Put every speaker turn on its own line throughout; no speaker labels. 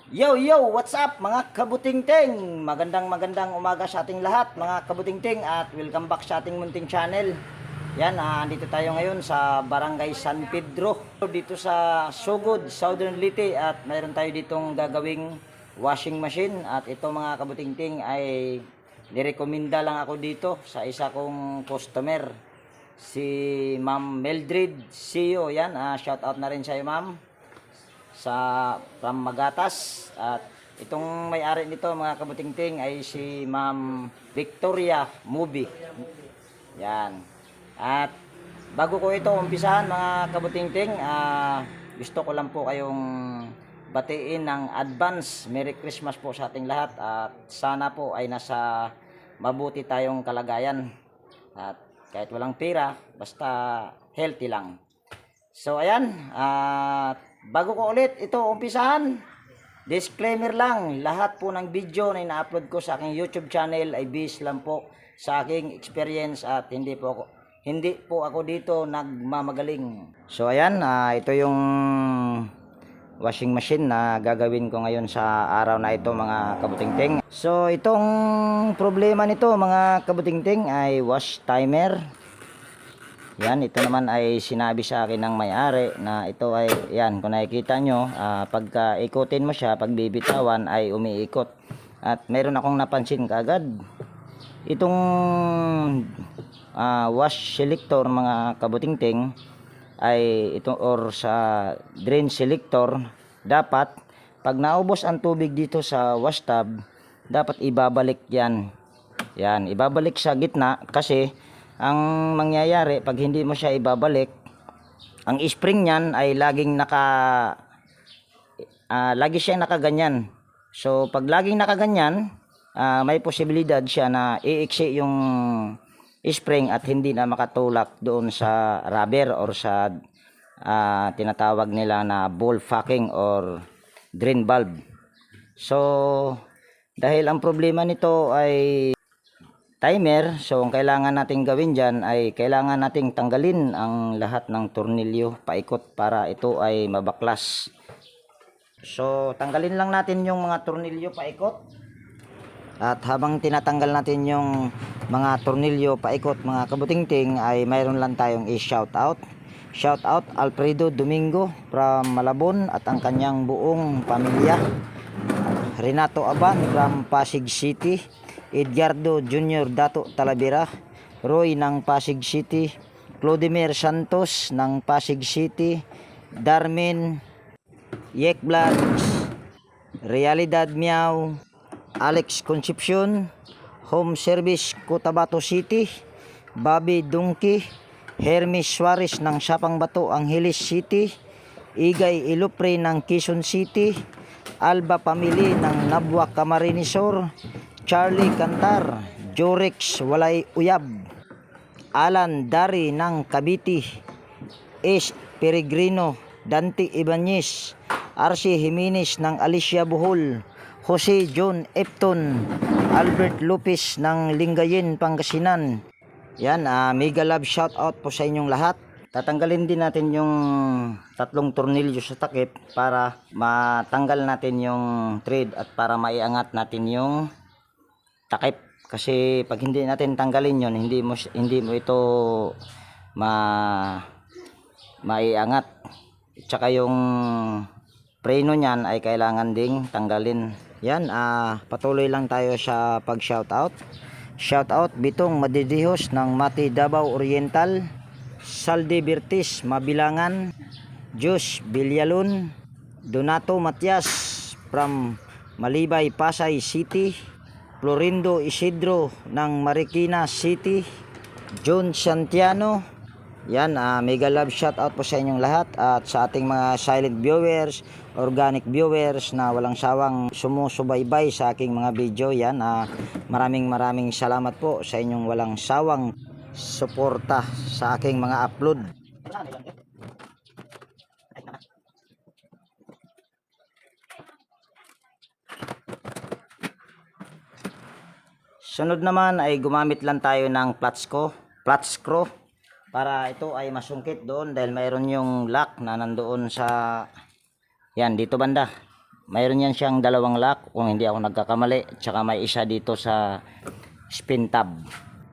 Yo, yo, what's up mga kabutingting? Magandang umaga sa ating lahat mga kabutingting at welcome back sa ating munting channel. Yan, andito tayo ngayon sa Barangay San Pedro dito sa Sugod, Southern Leyte at mayroon tayo ditong gagawing washing machine at ito mga kabutingting ay nirekomenda lang ako dito sa isa kong customer, si Ma'am Meldred CEO. Yan, shout out na rin sa iyo ma'am sa from Magatas. At itong may-ari nito mga kabutingting ay si Ma'am Victoria Movie. Yan. At bago ko ito umpisahan mga kabutingting, gusto ko lang po kayong batiin ng advance Merry Christmas po sa ating lahat at sana po ay nasa mabuti tayong kalagayan at kahit walang pera basta healthy lang. So ayan, bago ko ulit ito umpisahan, disclaimer lang, lahat po ng video na ina-upload ko sa aking YouTube channel ay based lang po sa aking experience at hindi po ako dito nagmamagaling. So ayan, ito yung washing machine na gagawin ko ngayon sa araw na ito mga kabutingting. So itong problema nito mga kabutingting ay wash timer. Yan, ito naman ay sinabi sa akin ng may-ari na ito ay, yan, kung nakikita nyo, pagka ikutin mo siya, pag bibitawan ay umiikot. At meron akong napansin kaagad. Itong wash selector mga kabutingting ay ito or sa drain selector, dapat pag naubos ang tubig dito sa wash tub, dapat ibabalik yan. Yan, ibabalik sa gitna kasi ang mangyayari pag hindi mo siya ibabalik, ang spring niyan ay laging lagi siyang nakaganyan. So pag laging nakaganyan, may posibilidad siya na iiksi yung spring at hindi na makatulak doon sa rubber or sa tinatawag nila na ball fucking or drain valve. So dahil ang problema nito ay timer, so ang kailangan nating gawin dyan ay kailangan nating tanggalin ang lahat ng tornilyo paikot para ito ay mabaklas. So tanggalin lang natin yung mga tornilyo paikot, at habang tinatanggal natin yung mga tornilyo paikot mga kabutingting ay mayroon lang tayong i-shout out. Shout out Alfredo Domingo from Malabon at ang kanyang buong pamilya. Renato Aban from Pasig City, Edgardo Jr. Dato Talavera, Roy ng Pasig City, Clodimir Santos ng Pasig City, Darmin Yekblads, Realidad Miao, Alex Concepcion, Home Service Cotabato City, Bobby Dungki, Hermes Suarez ng Sapang Bato Angeles City, Igay Ilupre ng Quezon City, Alba Family ng Nabwa Camarinesor, Charlie Cantar, Jorex Walay Uyab, Alan Dari ng Cavite, S. Peregrino, Dante Ibanez, RC Jimenez ng Alicia Bohol, Jose John Epton, Albert Lopez ng Lingayen, Pangasinan. Yan, mega love shout out po sa inyong lahat. Tatanggalin din natin yung tatlong tornilyo sa takip para matanggal natin yung thread at para maiangat natin yung takip, kasi pag hindi natin tanggalin yon hindi mo ito maiangat. Tsaka yung preno niyan ay kailangan ding tanggalin. Yan, patuloy lang tayo sa pag shout out. Shout out Bitong Madidihos ng Mati Davao Oriental, Salde Bertis Mabilangan, Jus Bilyalon, Donato Matias from Malibay Pasay City, Florindo Isidro ng Marikina City, John Santiano. Yan, mega love shout out po sa inyong lahat at sa ating mga silent viewers, organic viewers na walang sawang sumusubaybay sa aking mga video. Yan, maraming salamat po sa inyong walang sawang suporta sa aking mga upload. Sunod naman ay gumamit lang tayo ng flat screw para ito ay masungkit doon dahil mayroon yung lock na nandoon sa yan dito banda. mayroon yan siyang dalawang lock kung hindi ako nagkakamali, at saka may isa dito sa spin tab.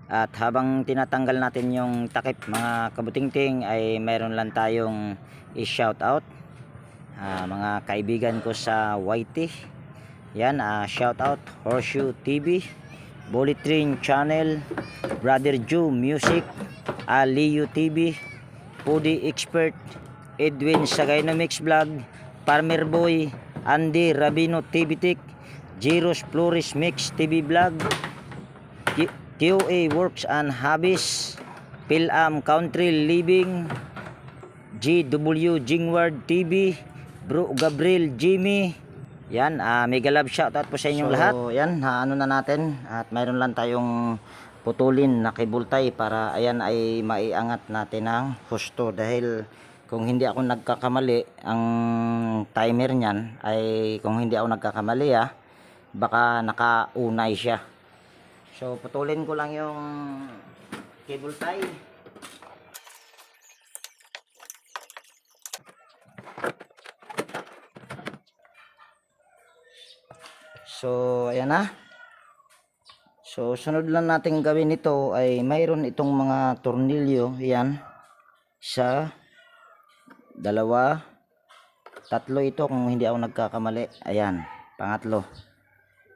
At habang tinatanggal natin yung takip mga kabutingting, ay mayroon lang tayong i-shout out mga kaibigan ko sa YT. Yan, shout out Horseshoe TV, Bullet Train Channel, Brother Joe Music, Leo TV, Pudi Expert, Edwin Sagainomics Vlog, Farmer Boy, Andy Rabino TV Tech, Jiros Flores Mix TV Vlog, QA Works and Hobbies, Pilam Country Living, GW Jingward TV, Bro Gabriel Jimmy. Yan, mega love shoutout po sa inyong lahat. Yan, ano na natin, at mayroon lang tayong putulin na kibultay para ayan ay maiangat natin ng husto, dahil kung hindi ako nagkakamali, ang timer niyan ay, kung hindi ako nagkakamali baka nakaunay siya. So putulin ko lang yung cable tie. So ayan na. So sunod lang natin gawin ito ay mayroon itong mga tornilyo. Yan, isa, dalawa, tatlo ito kung hindi ako nagkakamali. Ayan, pangatlo.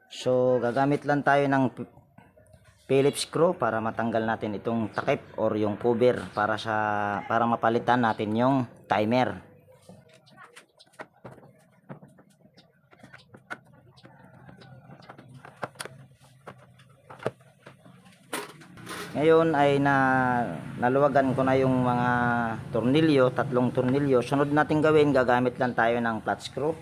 So gagamit lang tayo ng Phillips screw para matanggal natin itong takip or yung cover para mapalitan natin yung timer. Ngayon ay naluwagan ko na yung mga tornilyo, tatlong tornilyo. Sunod natin gawin, gagamit lang tayo ng flat screw.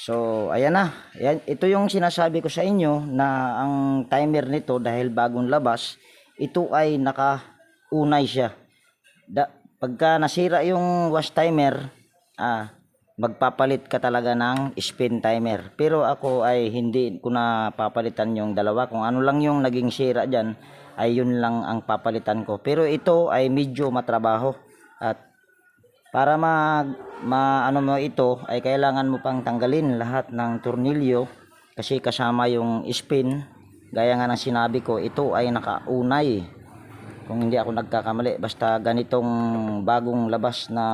So ayan na, ayan, ito yung sinasabi ko sa inyo na ang timer nito, dahil bagong labas, ito ay nakaunay siya. Pagka nasira yung wash timer, magpapalit ka talaga ng spin timer. Pero ako ay hindi ko na papalitan yung dalawa. Kung ano lang yung naging sira dyan, ay yun lang ang papalitan ko. Pero ito ay medyo matrabaho, at para ano mo ito ay kailangan mo pang tanggalin lahat ng tornilyo, kasi kasama yung spin. Gaya nga ng sinabi ko, ito ay nakaunay kung hindi ako nagkakamali, basta ganitong bagong labas na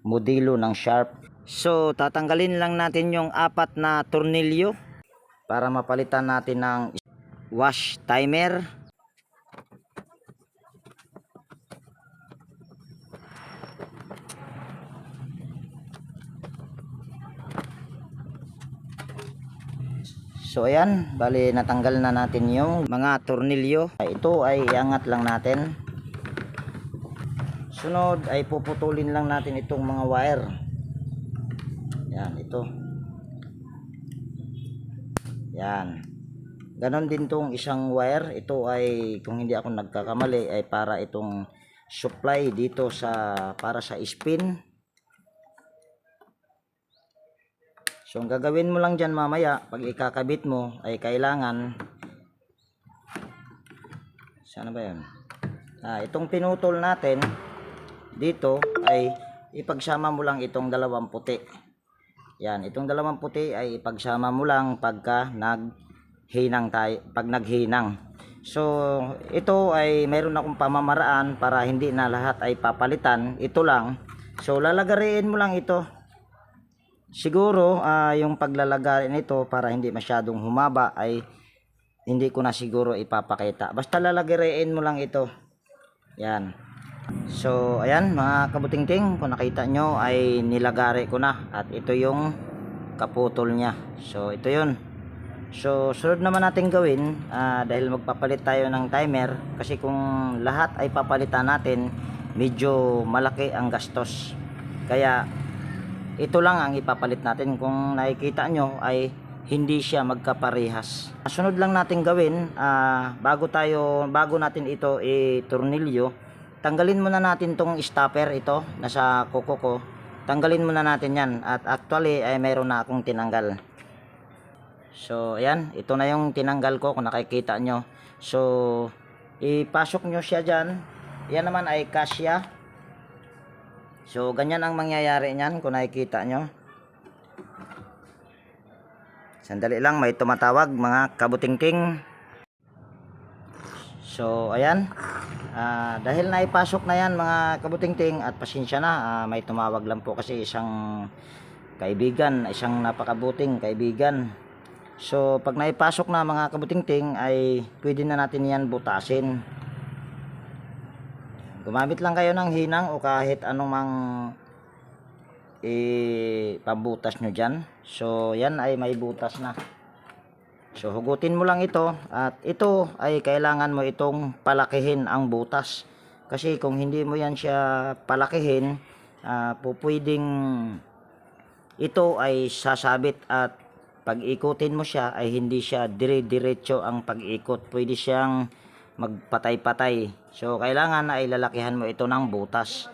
modelo ng Sharp. So tatanggalin lang natin yung 4 na tornilyo para mapalitan natin ng wash timer. So ayan, bali natanggal na natin yung mga tornilyo. Ito ay iangat lang natin. Sunod ay puputulin lang natin itong mga wire. Yan, ito. Yan. Ganon din tong isang wire. Ito ay, kung hindi ako nagkakamali, ay para itong supply dito para sa spin. So ang gagawin mo lang dyan mamaya pag ikakabit mo ay kailangan, sana ba yun, itong pinutol natin dito ay ipagsama mo lang itong dalawang puti. Yan, itong dalawang puti ay ipagsama mo lang pagka naghinang tayo, pag naghinang. So ito ay mayroon akong pamamaraan para hindi na lahat ay papalitan. Ito lang. So lalagarin mo lang ito. Siguro yung paglalagay nito para hindi masyadong humaba ay hindi ko na siguro ipapakita. Basta lalagyan mo lang ito. Yan. So ayan mga kabutingting, kung nakita nyo ay nilagari ko na, at ito yung kaputol niya. So ito yun. So sunod naman natin gawin, dahil magpapalit tayo ng timer, kasi kung lahat ay papalitan natin, medyo malaki ang gastos. Kaya ito lang ang ipapalit natin. Kung nakikita nyo ay hindi siya magkaparehas. Sunod lang natin gawin, bago natin ito i-tornilyo, tanggalin muna natin tong stopper, ito nasa kuko ko, tanggalin muna natin yan. At actually ay mayroon na akong tinanggal. So ayan, ito na yung tinanggal ko kung nakikita nyo. So ipasok nyo siya dyan. Yan naman ay kasya. So ganyan ang mangyayari nyan kung nakikita nyo. Sandali lang, may tumatawag mga kabutingting. So ayan, dahil naipasok na yan mga kabutingting, at pasensya na, may tumawag lang po kasi isang kaibigan, isang napakabuting kaibigan. So pag naipasok na mga kabutingting ay pwede na natin yan butasin. Gumamit lang kayo ng hinang o kahit anumang pambutas nyo dyan. So yan ay may butas na. So hugutin mo lang ito, at ito ay kailangan mo itong palakihin ang butas. Kasi kung hindi mo yan siya palakihin, pupwedeng ito ay sasabit, at pag ikutin mo siya ay hindi siya dire-diretso ang pag-ikot. Pwede siyang magpatay-patay. So kailangan na ilalakihan mo ito ng butas.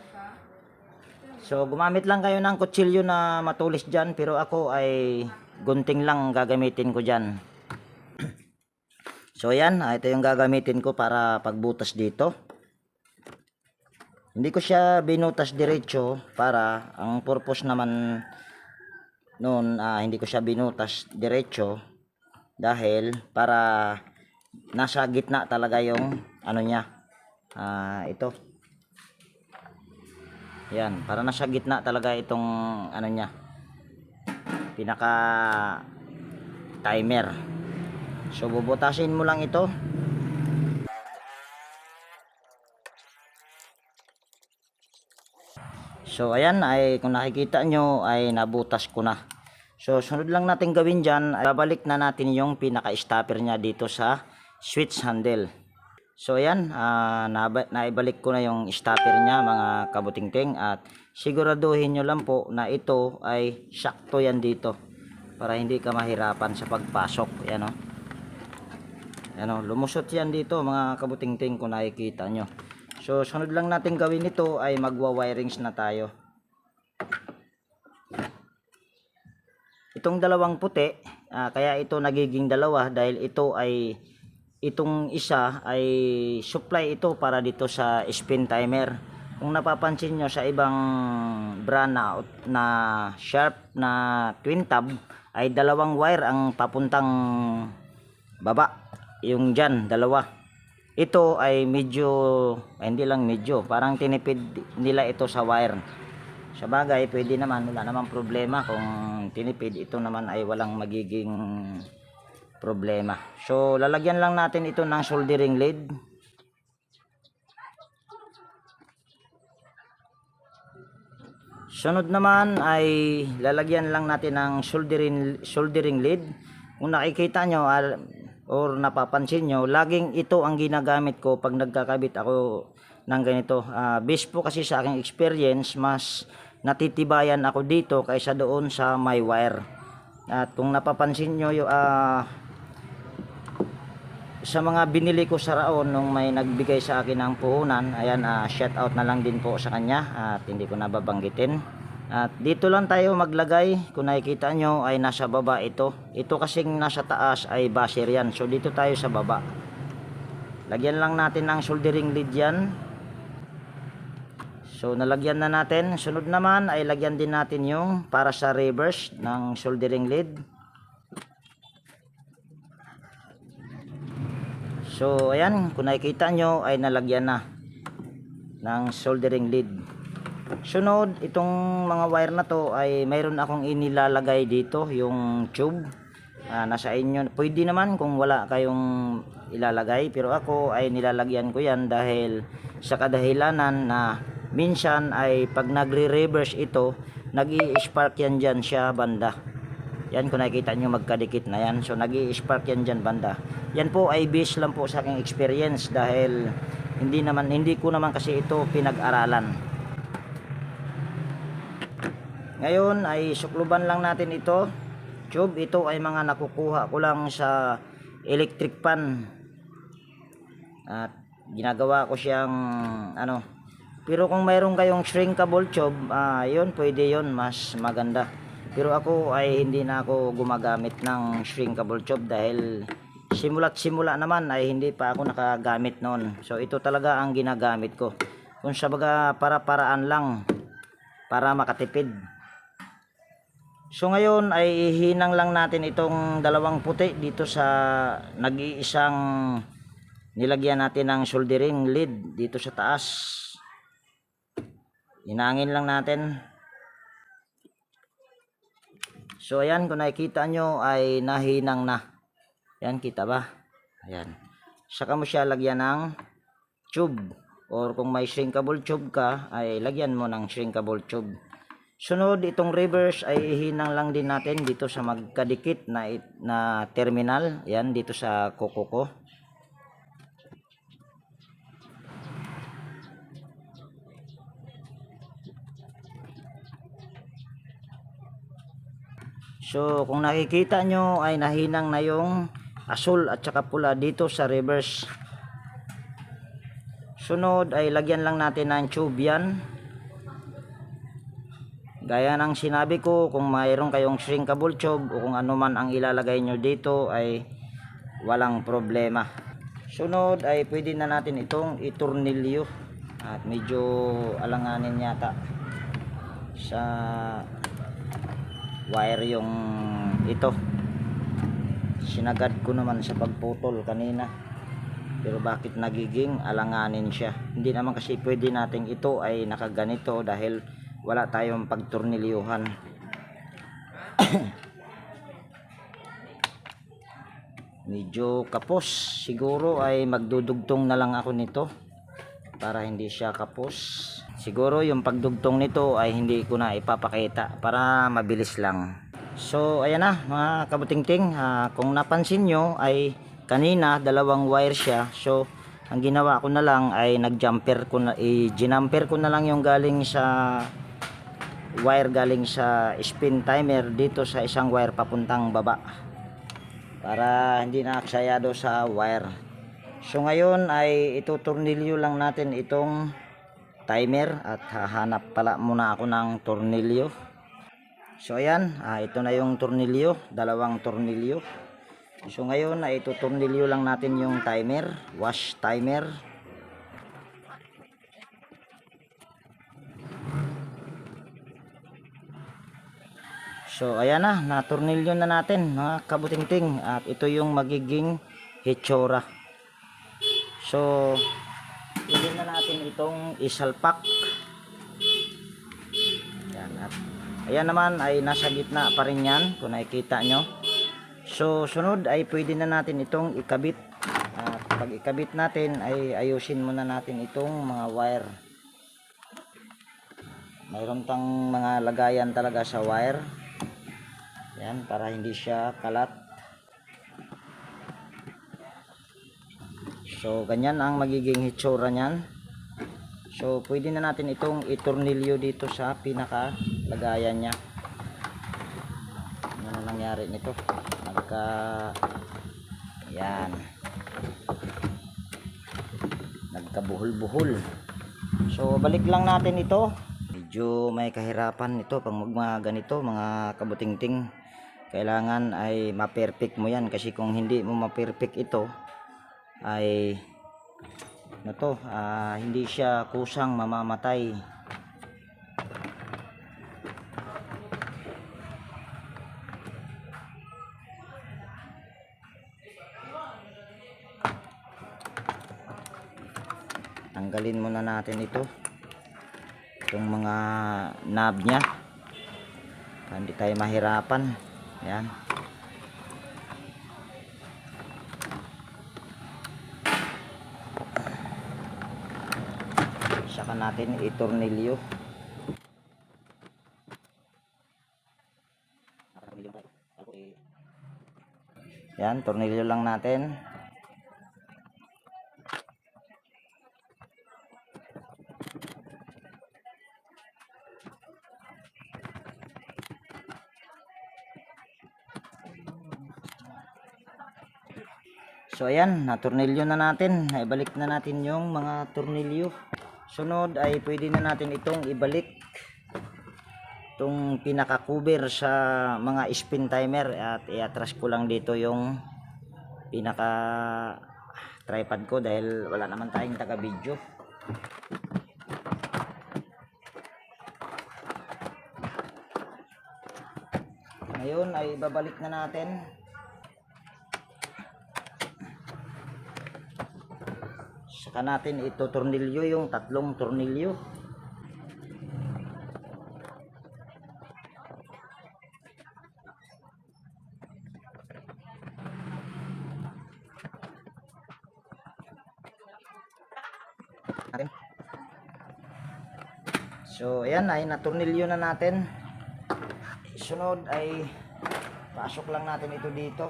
So gumamit lang kayo ng kutsilyo na matulis dyan, pero ako ay gunting lang gagamitin ko dyan. So yan, ito yung gagamitin ko para pagbutas dito. Hindi ko siya binutas diretso para ang purpose naman noon, hindi ko siya binutas diretso dahil para nasa gitna talaga yung ano niya. Ito. Yan, para nasa gitna talaga itong ano niya. Pinaka timer. So bubutasin mo lang ito. So ayan, ay kung nakikita nyo ay nabutas ko na. So sunod lang natin gawin dyan, ay babalik na natin yung pinaka stopper nya dito sa switch handle. So ayan, naibalik ko na yung stopper nya mga kabutingting, at siguraduhin nyo lang po na ito ay sakto yan dito para hindi ka mahirapan sa pagpasok. Ayan o. Ano, lumusot yan dito mga kabutingting kung nakikita nyo. So sunod lang natin gawin ito ay magwa-wirings na tayo. Itong dalawang puti, kaya ito nagiging dalawa dahil ito ay, itong isa ay supply ito para dito sa spin timer. Kung napapansin nyo sa ibang brand na Sharp na twin tab ay dalawang wire ang papuntang baba. Yung dyan, dalawa. Ito ay medyo, hindi lang medyo, parang tinipid nila ito sa wire. Sa bagay, pwede naman, wala namang problema kung tinipid. Ito naman ay walang magiging problema. So, lalagyan lang natin ito ng soldering lead. Sunod naman ay lalagyan lang natin ng soldering lead. Kung nakikita nyo, or napapansin nyo, laging ito ang ginagamit ko pag nagkakabit ako ng ganito. Based po kasi sa aking experience, mas natitibayan ako dito kaysa doon sa may wire. At kung napapansin nyo, sa mga binili ko sa Raon nung may nagbigay sa akin ng puhunan, ayan, shout out na lang din po sa kanya at hindi ko nababanggitin. At dito lang tayo maglagay. Kung nakikita nyo ay nasa baba ito. Ito kasing nasa taas ay basher yan. So dito tayo sa baba. Lagyan lang natin ng soldering lead yan. So nalagyan na natin. Sunod naman ay lagyan din natin yung para sa reverse ng soldering lead. So ayan, kung nakikita nyo ay nalagyan na ng soldering lead. Sunod, itong mga wire na to ay mayroon akong inilalagay dito, yung tube. Nasa inyo, pwede naman kung wala kayong ilalagay, pero ako ay nilalagyan ko yan dahil sa kadahilanan na minsan ay pag nagre-reverse ito, nag-i-spark yan dyan siya banda. Yan, kung nakikita nyo magkadikit na yan, so nag-i-spark yan dyan banda. Yan po ay base lang po sa aking experience dahil hindi ko naman kasi ito pinag-aralan. Ngayon ay sukluban lang natin ito. Tube, ito ay mga nakukuha ko lang sa electric pan. At ginagawa ko siyang Pero kung mayroon kayong shrinkable tube, yun, pwede yun, mas maganda. Pero ako ay hindi na ako gumagamit ng shrinkable tube dahil simula't simula naman ay hindi pa ako nakagamit noon. So ito talaga ang ginagamit ko. Kung sabaga para-paraan lang para makatipid. So ngayon ay ihinang lang natin itong dalawang puti dito sa nag-iisang nilagyan natin ng soldering lead dito sa taas. Inangin lang natin. So ayan, kung nakikita nyo ay nahinang na. Yan, kita ba? Ayan. Saka mo siya lagyan ng tube. Or kung may shrinkable tube ka, ay lagyan mo ng shrinkable tube. Sunod, itong reverse ay ihinang lang din natin dito sa magkadikit na terminal. Yan, dito sa kuko ko. So kung nakikita nyo ay nahinang na yung asul at saka pula dito sa reverse. Sunod ay lagyan lang natin ng tube yan. Gaya ng sinabi ko, kung mayroon kayong shrinkable tube o kung ano man ang ilalagay nyo dito ay walang problema. Sunod ay pwede na natin itong itornilyo. At medyo alanganin yata sa wire yung ito. Sinagad ko naman sa pagputol kanina, pero bakit nagiging alanganin siya? Hindi naman kasi pwede nating ito ay nakaganito dahil wala tayong pagtornilyuhan. Medyo kapos, siguro ay magdudugtong na lang ako nito para hindi siya kapos. Siguro yung pagdugtong nito ay hindi ko na ipapakita para mabilis lang. So ayan na mga kabutingting, kung napansin nyo ay kanina dalawang wire siya. So ang ginawa ko na lang ay nag-jumper ko na, ginamper ko na lang yung galing sa wire galing sa spin timer dito sa isang wire papuntang baba para hindi na aksayado sa wire. So ngayon ay itutornilyo lang natin itong timer at hahanap pala muna ako ng tornilyo. So ayan, ito na yung tornilyo, dalawang tornilyo. So ngayon ay itutornilyo lang natin yung timer, wash timer. So ayan na, natornilyo na natin mga kabutingting at ito yung magiging hitsura. So pwede na natin itong isalpak. Yan, at ayan naman ay nasa gitna pa rin yan kung nakikita nyo. So sunod ay pwede na natin itong ikabit. At pag ikabit natin ay ayusin muna natin itong mga wire. Mayroon tang mga lagayan talaga sa wire. Yan, para hindi siya kalat. So ganyan ang magiging hitsura niyan. So pwede na natin itong itornilyo dito sa pinaka lagayan niya. Ano na nangyari nito? Yan. Nagkabuhol-buhol. So balik lang natin ito. Medyo may kahirapan ito pag mga ganito mga kabutingting. Kailangan ay ma-perfect mo yan kasi kung hindi mo ma-perfect ito ay hindi siya kusang mamamatay. Tanggalin muna natin itong mga knob nya para hindi tayo mahirapan. Yan. Saka natin itornilyo. Yan, tornilyo lang natin. So ayan, na tornilyo na natin. Ibalik na natin yung mga tornilyo. Sunod ay pwede na natin itong ibalik, itong pinaka cover sa mga spin timer, at i-atras ko lang dito yung pinaka tripod ko dahil wala naman tayong taga video. Ngayon ay babalik na natin. Saka natin ito tornilyo, yung tatlong tornilyo. So ayan, ay natornilyo na natin. Sunod ay pasok lang natin ito dito.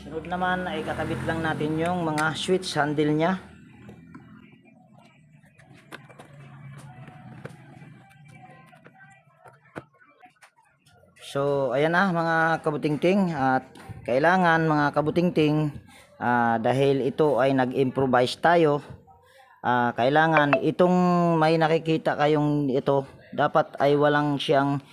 Sunod naman ay kakabit lang natin yung mga switch handle nya. So ayan na mga kabutingting, at kailangan mga kabutingting, dahil ito ay nag-improvise tayo, kailangan itong may nakikita kayong ito, dapat ay walang siyang,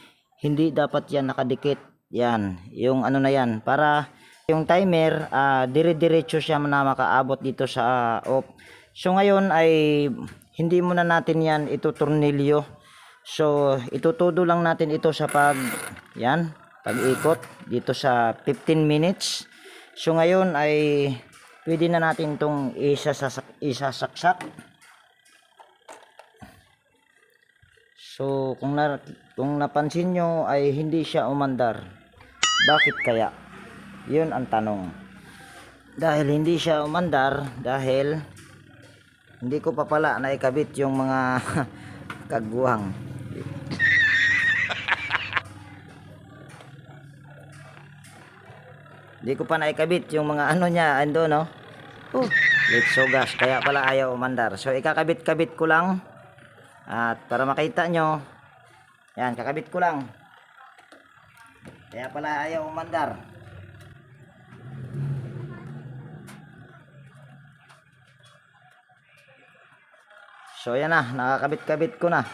hindi dapat yan nakadikit. Yan, yung ano na yan, para yung timer dire-diretso siya na makaabot dito sa off. So ngayon ay hindi muna natin yan ito tornilyo. So itutudo lang natin ito sa pag-ikot dito sa 15 minutes. So ngayon ay pwede na natin itong isasaksak. So kung napansin nyo ay hindi siya umandar. Bakit kaya? Yun ang tanong. Dahil hindi siya umandar dahil hindi ko pa pala naikabit yung mga kagwang. Hindi ko pa naikabit yung mga ano niya, ando no. Let's so gas, kaya pala ayaw umandar. So ikakabit-kabit ko lang, at para makita nyo, yan, kakabit ko lang. Kaya pala ayaw umandar. So yan na, nakakabit-kabit ko na.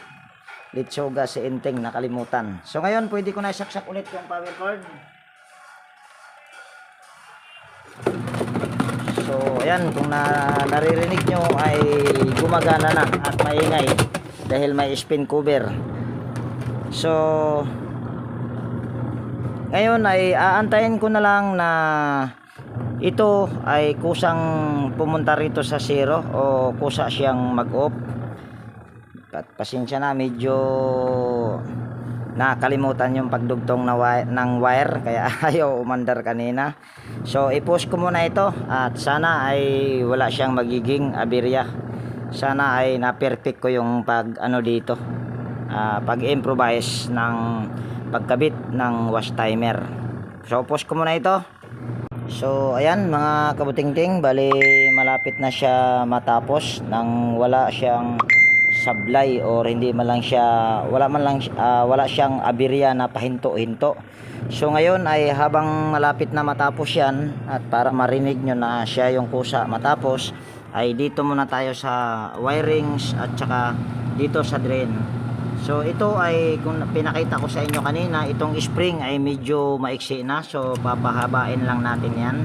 Let's so gas si Enteng, nakalimutan. So ngayon pwede ko na isaksak ulit yung power cord. So ayan, kung naririnig nyo ay gumagana na at maingay dahil may spin cover. So ngayon ay aantayin ko na lang na ito ay kusang pumunta rito sa 0 o kusa siyang mag-off. At pasensya na, medyo nakalimutan yung pagdugtong ng wire kaya ayaw umandar kanina. So i-push ko muna ito, at sana ay wala siyang magiging aberya. Sana ay na-perfect ko yung pag ano dito, pag-improvise ng pagkabit ng wash timer. So push ko muna ito. So ayan mga kabutingting, bali malapit na siya matapos nang wala siyang sablay or hindi man lang siya, wala siyang aberya na pahinto-hinto. So ngayon ay habang malapit na matapos yan, at para marinig nyo na siya yung kusa matapos, ay dito muna tayo sa wirings at saka dito sa drain. So ito ay kung pinakita ko sa inyo kanina, itong spring ay medyo maiksi na, so papahabain lang natin yan.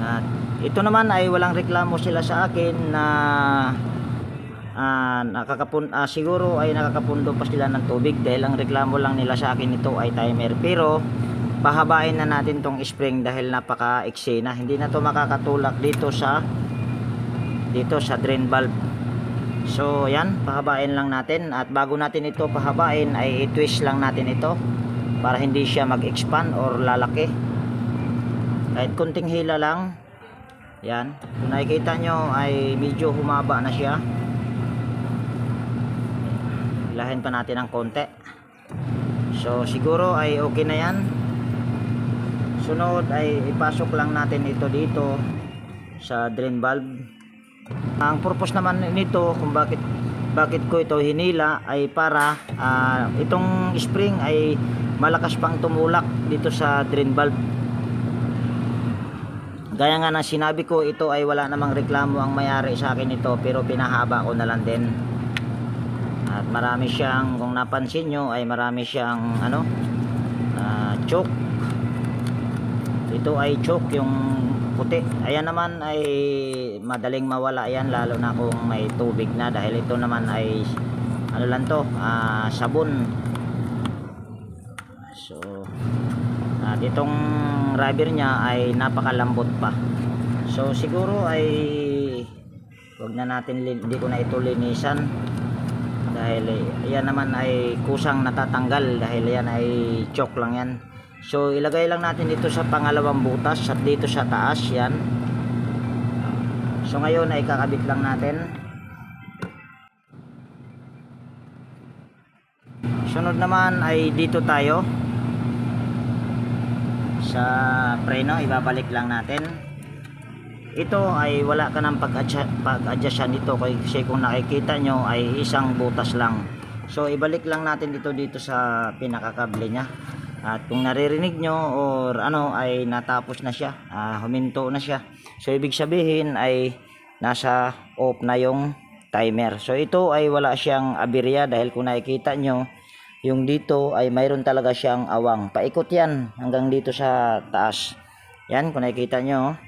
At ito naman ay walang reklamo sila sa akin na siguro ay nakakapundo pa sila ng tubig, dahil ang reklamo lang nila sa akin ito ay timer. Pero pahabain na natin tong spring dahil napaka-iksi na, hindi na to makakatulak dito sa drain valve. So yan, pahabain lang natin, at bago natin ito pahabain ay i-twist lang natin ito para hindi siya mag-expand or lalaki. Kahit kunting hila lang. Yan, kung nakikita nyo ay medyo humaba na siya. Hilahin pa natin ng konti. So siguro ay okay na yan. Sunod ay ipasok lang natin ito dito sa drain valve. Ang purpose naman nito kung bakit bakit ko ito hinila ay para itong spring ay malakas pang tumulak dito sa drain valve. Gaya nga na sinabi ko, ito ay wala namang reklamo ang may-ari sa akin ito, pero pinahaba ko na lang din. At marami siyang, kung napansin nyo, ay marami siyang choke. Ito ay choke, yung puti. Ayan naman ay madaling mawala yan, lalo na kung may tubig na, dahil ito naman ay ano lang to, sabon. So at itong rubber niya ay napakalambot pa. So siguro ay wag na natin, hindi ko na ito linisan, dahil yan naman ay kusang natatanggal, dahil yan ay choke lang yan. So ilagay lang natin ito sa pangalawang butas at dito sa taas yan. So ngayon ay kakabit lang natin. Sunod naman ay dito tayo sa preno, ibabalik lang natin. Ito ay wala ka ng pag-adjustan dito, kasi kung nakikita nyo ay isang butas lang. So ibalik lang natin dito sa pinakakable nya. At kung naririnig nyo or ay natapos na siya, huminto na siya, so ibig sabihin ay nasa off na yung timer. So ito ay wala siyang aberya, dahil kung nakikita nyo, yung dito ay mayroon talaga siyang awang. Paikot yan hanggang dito sa taas. Yan, kung nakikita nyo,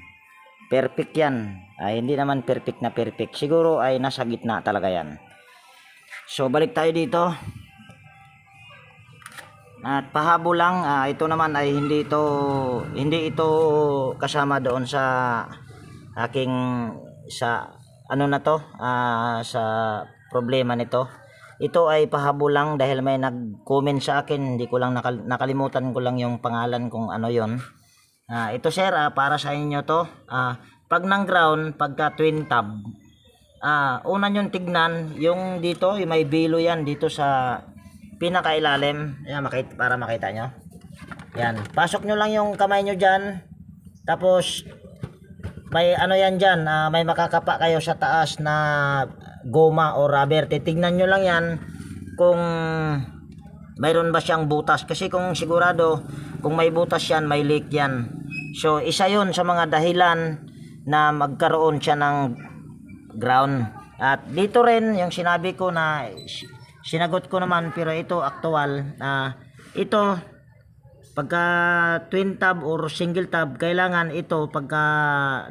perfect yan. Hindi naman perfect na perfect. Siguro ay nasa gitna talaga yan. So, balik tayo dito. At pahabol lang, ito naman ay hindi ito kasama doon sa aking, sa sa problema nito. Ito ay pahabol lang dahil may nag-comment sa akin, hindi ko lang nakalimutan ko lang yung pangalan kung ano yon. Ito sir, para sa inyo to. Pag ng ground, pagka twin tab, una nyo tignan yung dito, yung may bilo yan dito sa pinakailalim. Yan, para makita nyo. Yan, pasok nyo lang yung kamay nyo dyan, tapos may yan dyan, may makakapa kayo sa taas na goma o rubber. Titignan nyo lang yan kung mayroon ba siyang butas, kasi kung sigurado kung may butas yan, may leak yan. So isa yun sa mga dahilan na magkaroon siya ng ground. At dito rin yung sinabi ko na sinagot ko naman, pero ito actual, ito pagka twin tab or single tab, kailangan ito pagka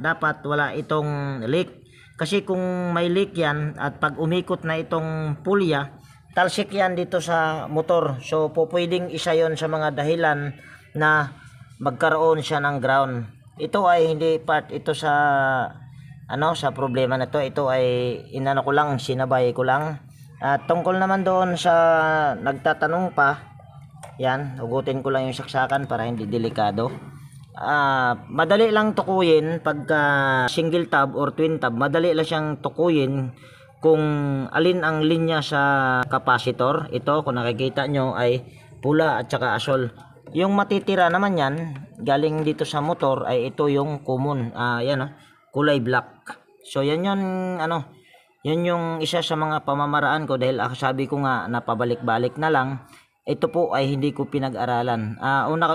dapat wala itong leak. Kasi kung may leak yan at pag umikot na itong pulya, talsik yan dito sa motor. So pwedeng isa yon sa mga dahilan na magkaroon siya ng ground. Ito ay hindi part ito sa sa problema na to. Ito ay ko lang, sinabay ko lang. At tungkol naman doon sa nagtatanong pa, yan, hugutin ko lang yung saksakan para hindi delikado. Madali lang tukuyin pagka single tab or twin tab. Madali lang siyang tukuyin kung alin ang linya sa capacitor. Ito, kung nakikita nyo, ay pula at saka asol. Yung matitira naman yan galing dito sa motor ay ito yung common, yan, kulay black. So yan yun, yan yung isa sa mga pamamaraan ko, dahil sabi ko nga napabalik-balik na lang. Ito po ay hindi ko pinag-aralan.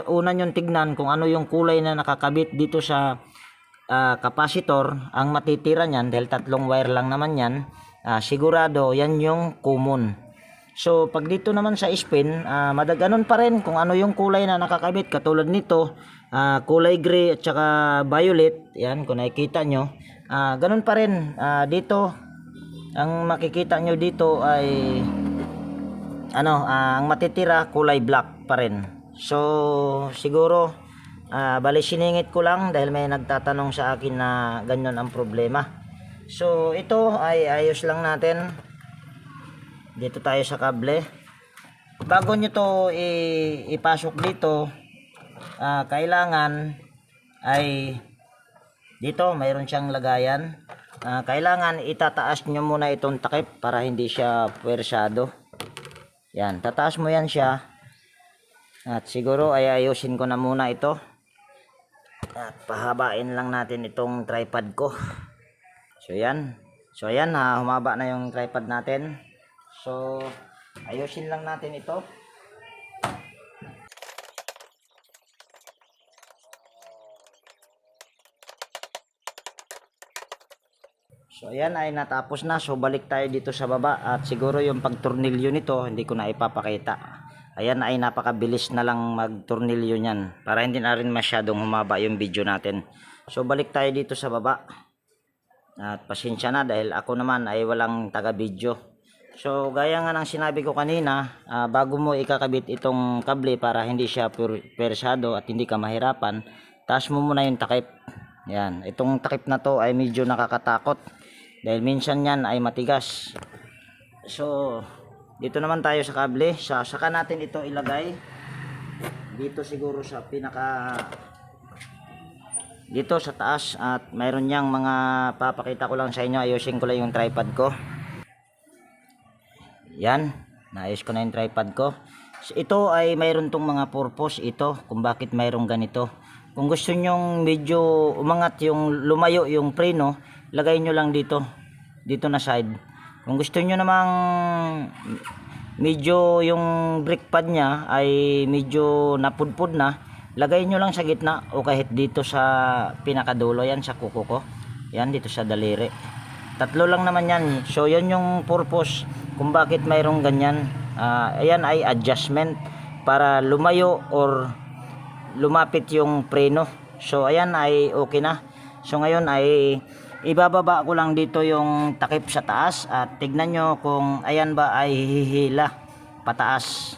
Una nyo tignan kung ano yung kulay na nakakabit dito sa capacitor. Ang matitira nyan, dahil 3 wire lang naman yan, sigurado yan yung common. So pag dito naman sa spin, madaganon pa rin kung ano yung kulay na nakakabit. Katulad nito, kulay gray at saka violet. Yan, kung nakikita nyo, ganun pa rin. Dito, ang makikita nyo dito ay ang matitira kulay black pa rin. So siguro bali siningit ko lang dahil may nagtatanong sa akin na ganyan ang problema. So ito ay ayos lang natin. Dito tayo sa kable. Bago nyo to ipasok dito, kailangan ay dito mayroon siyang lagayan. Kailangan itataas nyo muna itong takip para hindi siya puwersado. Yan, tataas mo yan siya. At siguro ay ayusin ko na muna ito. At pahabain lang natin itong tripod ko. So yan. So ayan, humaba na yung tripod natin. So ayusin lang natin ito. So ayan ay natapos na. So balik tayo dito sa baba at siguro yung pagtornilyo nito hindi ko na ipapakita. Ayan ay napakabilis na lang magtornilyo niyan para hindi na rin masyadong humaba yung video natin. So balik tayo dito sa baba. At pasensya na dahil ako naman ay walang taga-video. So gaya nga ng sinabi ko kanina, bago mo ikakabit itong kable para hindi siya persado at hindi ka mahirapan, taas mo muna yung takip. Yan, itong takip na to ay medyo nakakatakot dahil minsan yan ay matigas. So dito naman tayo sa kable. Saka natin ito ilagay dito siguro sa pinaka dito sa taas at mayroon niyang mga papakita ko lang sa inyo. Ayusin ko lang yung tripod ko. Yan, naayos ko na yung tripod ko. So, ito ay mayroon tong mga purpose ito kung bakit mayroong ganito. Kung gusto nyong medyo umangat yung lumayo yung preno, lagay nyo lang dito na side. Kung gusto nyo namang medyo yung brake pad nya ay medyo napudpud na, lagay nyo lang sa gitna o kahit dito sa pinakadulo, yan sa kuko ko, yan dito sa daliri. Tatlo lang naman yan. So yan yung purpose kung bakit mayroong ganyan. Ayan ay adjustment para lumayo or lumapit yung preno. So ayan ay okay na. So ngayon ay ibababa ko lang dito yung takip sa taas at tignan nyo kung ayan ba ay hihila pataas.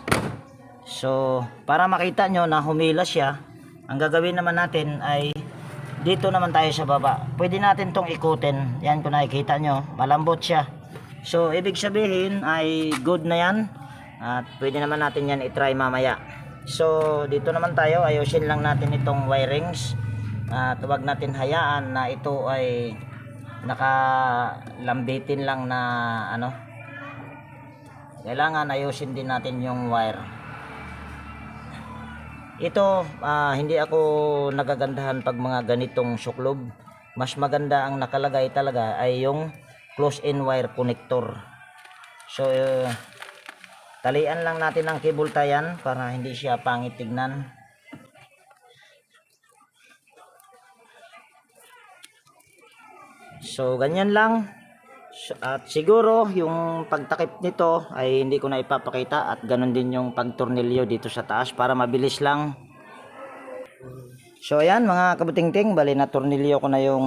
So para makita nyo na humila siya, ang gagawin naman natin ay dito naman tayo sa baba. Pwede natin tong ikutin. Yan kung nakikita nyo, malambot siya. So ibig sabihin ay good na yan at pwede naman natin yan itry mamaya. So dito naman tayo, ayusin lang natin itong wirings at huwag natin hayaan na ito ay nakalambitin lang na ano. Kailangan ayusin din natin yung wire. Ito hindi ako nagagandahan pag mga ganitong suklob. Mas maganda ang nakalagay talaga ay yung close-in wire connector. So talian lang natin ang cable tayan para hindi siya pangit tignan. So ganyan lang. At siguro yung pagtakip nito ay hindi ko na ipapakita at ganun din yung pagtornilyo dito sa taas para mabilis lang. So ayan mga kabutingting, bali na tornilyo ko na yung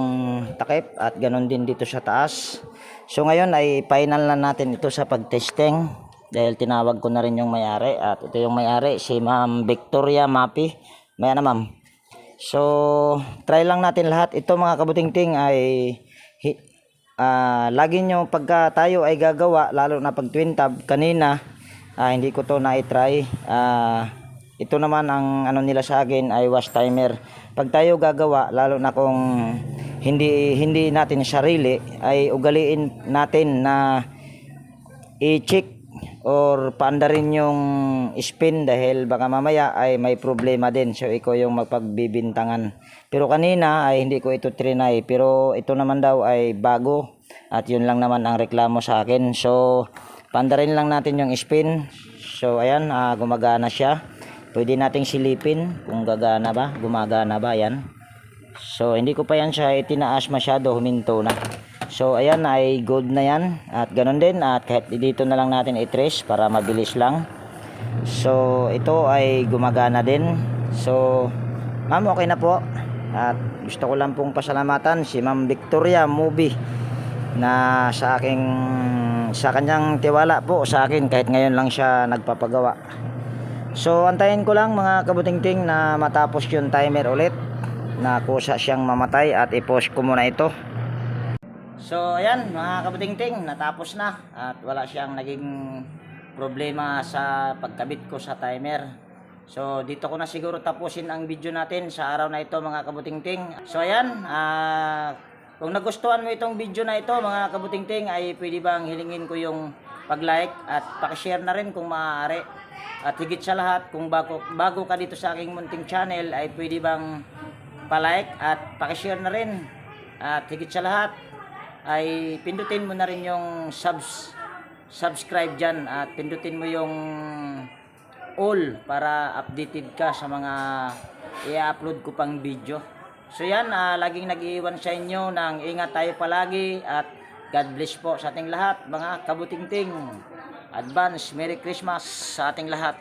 takip at ganun din dito sa taas. So ngayon ay final na natin ito sa pagtesting dahil tinawag ko na rin yung may-ari at ito yung may-ari, si Ma'am Victoria Mapi. Maya na ma'am. So try lang natin lahat. Ito mga kabutingting ay lagi nyo pagka tayo ay gagawa, lalo na pag twin tab kanina, hindi ko to na-try. Ito naman ang ano nila sa akin ay wash timer. Pag tayo gagawa, lalo na kung hindi natin sarili, ay ugaliin natin na i-check or paandarin yung spin dahil baka mamaya ay may problema din. So ikaw yung magpagbibintangan. Pero kanina ay hindi ko ito trinay, pero ito naman daw ay bago at yun lang naman ang reklamo sa akin. So paandarin lang natin yung spin. So ayan, gumagana siya. Pwede nating silipin kung gagana ba, gumagana ba yan. So hindi ko pa yan siya itinaas masyado, huminto na. So ayan ay good na yan at ganun din at kahit dito na lang natin i-trace para mabilis lang. So ito ay gumagana din. So ma'am, okay na po. At gusto ko lang pong pasalamatan si Ma'am Victoria Movie na sa kanyang tiwala po sa akin kahit ngayon lang siya nagpapagawa. So antayin ko lang mga kabutingting na matapos yung timer ulit na kusa siyang mamatay at i-post ko muna ito. So ayan mga kabutingting, natapos na at wala siyang naging problema sa pagkabit ko sa timer. So dito ko na siguro tapusin ang video natin sa araw na ito mga kabutingting. So ayan, kung nagustuhan mo itong video na ito mga kabutingting, ay pwede bang hilingin ko yung pag-like at paki-share na rin kung maaari. At higit sa lahat, kung bago ka dito sa aking munting channel, ay pwede bang pa-like at paki-share na rin. At higit sa lahat, ay pindutin mo na rin yung subscribe dyan at pindutin mo yung all para updated ka sa mga i-upload ko pang video. So yan, laging nag-iwan sa inyo ng ingat tayo palagi at God bless po sa ating lahat mga kabutingting. Advance Merry Christmas sa ating lahat.